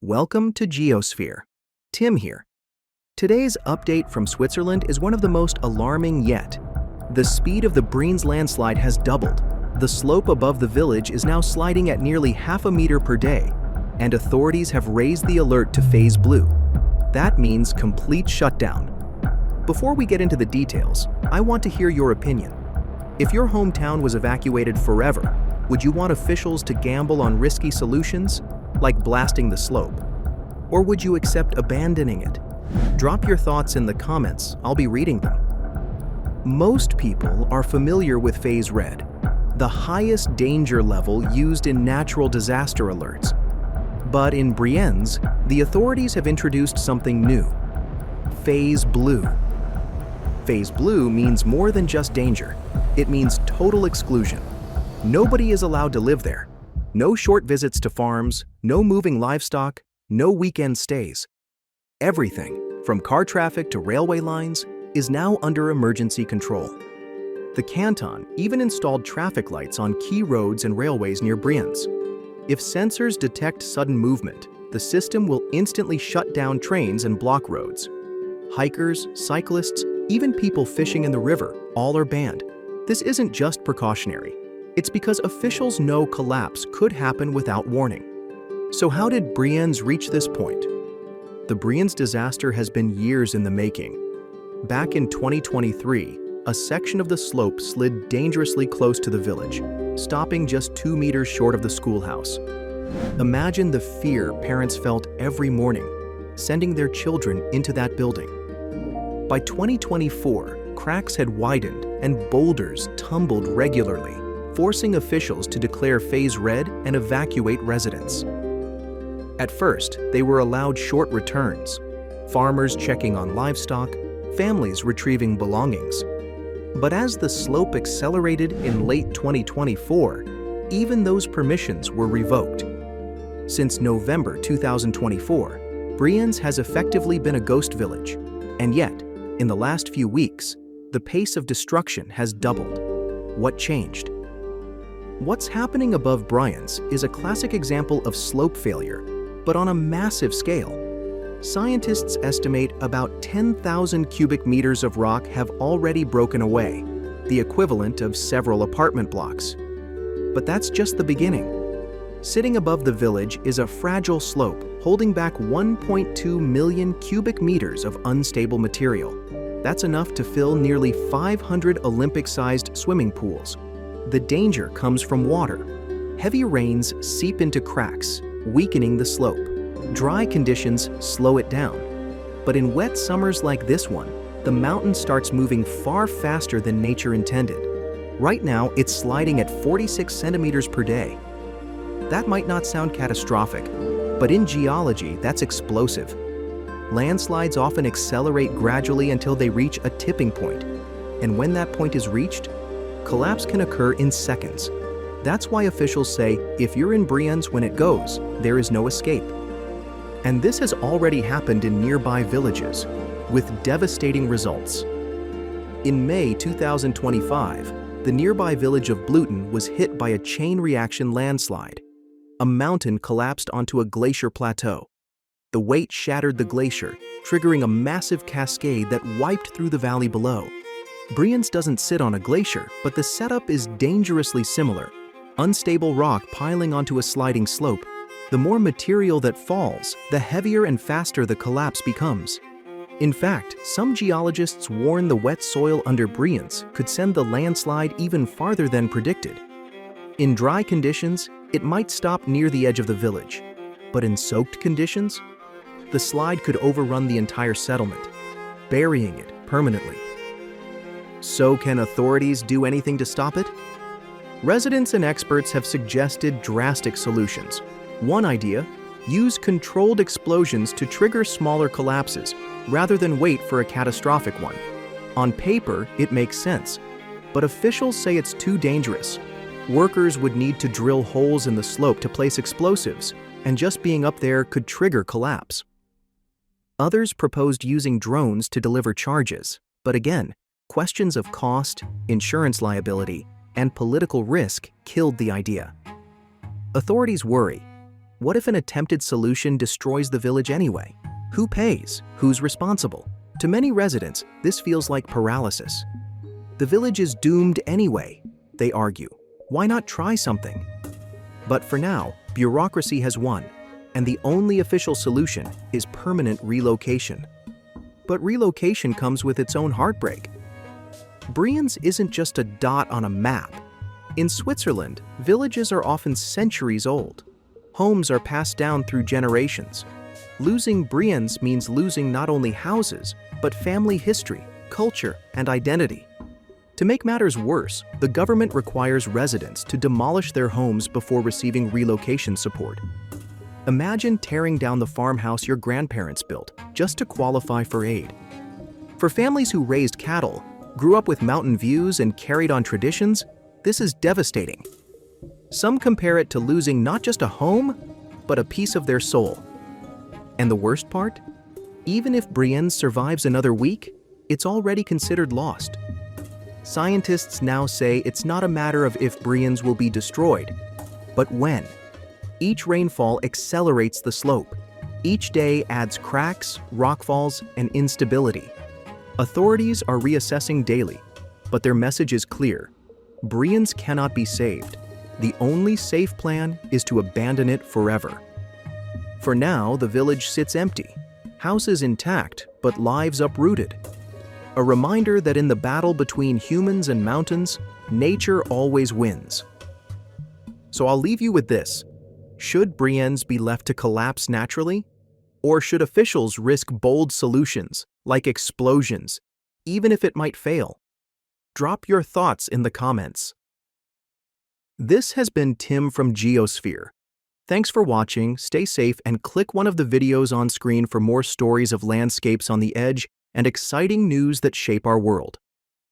Welcome to Geosphere. Tim here. Today's update from Switzerland is one of the most alarming yet. The speed of the Brienz landslide has doubled. The slope above the village is now sliding at nearly half a meter per day, and authorities have raised the alert to phase blue. That means complete shutdown. Before we get into the details, I want to hear your opinion. If your hometown was evacuated forever, would you want officials to gamble on risky solutions, like blasting the slope? Or would you accept abandoning it? Drop your thoughts in the comments, I'll be reading them. Most people are familiar with Phase Red, the highest danger level used in natural disaster alerts. But in Brienz, the authorities have introduced something new: Phase Blue. Phase Blue means more than just danger. It means total exclusion. Nobody is allowed to live there. No short visits to farms, no moving livestock, no weekend stays. Everything, from car traffic to railway lines, is now under emergency control. The canton even installed traffic lights on key roads and railways near Brienz. If sensors detect sudden movement, the system will instantly shut down trains and block roads. Hikers, cyclists, even people fishing in the river, all are banned. This isn't just precautionary. It's because officials know collapse could happen without warning. So how did Brienz reach this point? The Brienz disaster has been years in the making. Back in 2023, a section of the slope slid dangerously close to the village, stopping just 2 meters short of the schoolhouse. Imagine the fear parents felt every morning, sending their children into that building. By 2024, cracks had widened and boulders tumbled regularly, forcing officials to declare Phase Red and evacuate residents. At first, they were allowed short returns, farmers checking on livestock, families retrieving belongings. But as the slope accelerated in late 2024, even those permissions were revoked. Since November 2024, Brienz has effectively been a ghost village, and yet, in the last few weeks, the pace of destruction has doubled. What changed? What's happening above Brienz is a classic example of slope failure, but on a massive scale. Scientists estimate about 10,000 cubic meters of rock have already broken away, the equivalent of several apartment blocks. But that's just the beginning. Sitting above the village is a fragile slope holding back 1.2 million cubic meters of unstable material. That's enough to fill nearly 500 Olympic-sized swimming pools. The danger comes from water. Heavy rains seep into cracks, weakening the slope. Dry conditions slow it down. But in wet summers like this one, the mountain starts moving far faster than nature intended. Right now, it's sliding at 46 centimeters per day. That might not sound catastrophic, but in geology, that's explosive. Landslides often accelerate gradually until they reach a tipping point. And when that point is reached, collapse can occur in seconds. That's why officials say, if you're in Brienz when it goes, there is no escape. And this has already happened in nearby villages, with devastating results. In May 2025, the nearby village of Bluten was hit by a chain reaction landslide. A mountain collapsed onto a glacier plateau. The weight shattered the glacier, triggering a massive cascade that wiped through the valley below. Brienz doesn't sit on a glacier, but the setup is dangerously similar. Unstable rock piling onto a sliding slope. The more material that falls, the heavier and faster the collapse becomes. In fact, some geologists warn the wet soil under Brienz could send the landslide even farther than predicted. In dry conditions, it might stop near the edge of the village. But in soaked conditions, the slide could overrun the entire settlement, burying it permanently. So can authorities do anything to stop it? Residents and experts have suggested drastic solutions. One idea: use controlled explosions to trigger smaller collapses, rather than wait for a catastrophic one. On paper, it makes sense, but officials say it's too dangerous. Workers would need to drill holes in the slope to place explosives, and just being up there could trigger collapse. Others proposed using drones to deliver charges, but again, questions of cost, insurance liability, and political risk killed the idea. Authorities worry What if an attempted solution destroys the village anyway? Who pays? Who's responsible? To many residents, this feels like paralysis. The village is doomed anyway, they argue. Why not try something? But for now, bureaucracy has won, and the only official solution is permanent relocation. But relocation comes with its own heartbreak. Brienz isn't just a dot on a map. In Switzerland, villages are often centuries old. Homes are passed down through generations. Losing Brienz means losing not only houses, but family history, culture, and identity. To make matters worse, the government requires residents to demolish their homes before receiving relocation support. Imagine tearing down the farmhouse your grandparents built just to qualify for aid. For families who raised cattle, grew up with mountain views, and carried on traditions, this is devastating. Some compare it to losing not just a home, but a piece of their soul. And the worst part? Even if Brienz survives another week, it's already considered lost. Scientists now say it's not a matter of if Brienz will be destroyed, but when. Each rainfall accelerates the slope. Each day adds cracks, rockfalls, and instability. Authorities are reassessing daily, but their message is clear. Brienz cannot be saved. The only safe plan is to abandon it forever. For now, the village sits empty, houses intact, but lives uprooted. A reminder that in the battle between humans and mountains, nature always wins. So I'll leave you with this. Should Brienz be left to collapse naturally? Or should officials risk bold solutions, like explosions, even if it might fail? Drop your thoughts in the comments. This has been Tim from Geosphere. Thanks for watching, stay safe, and click one of the videos on screen for more stories of landscapes on the edge and exciting news that shape our world.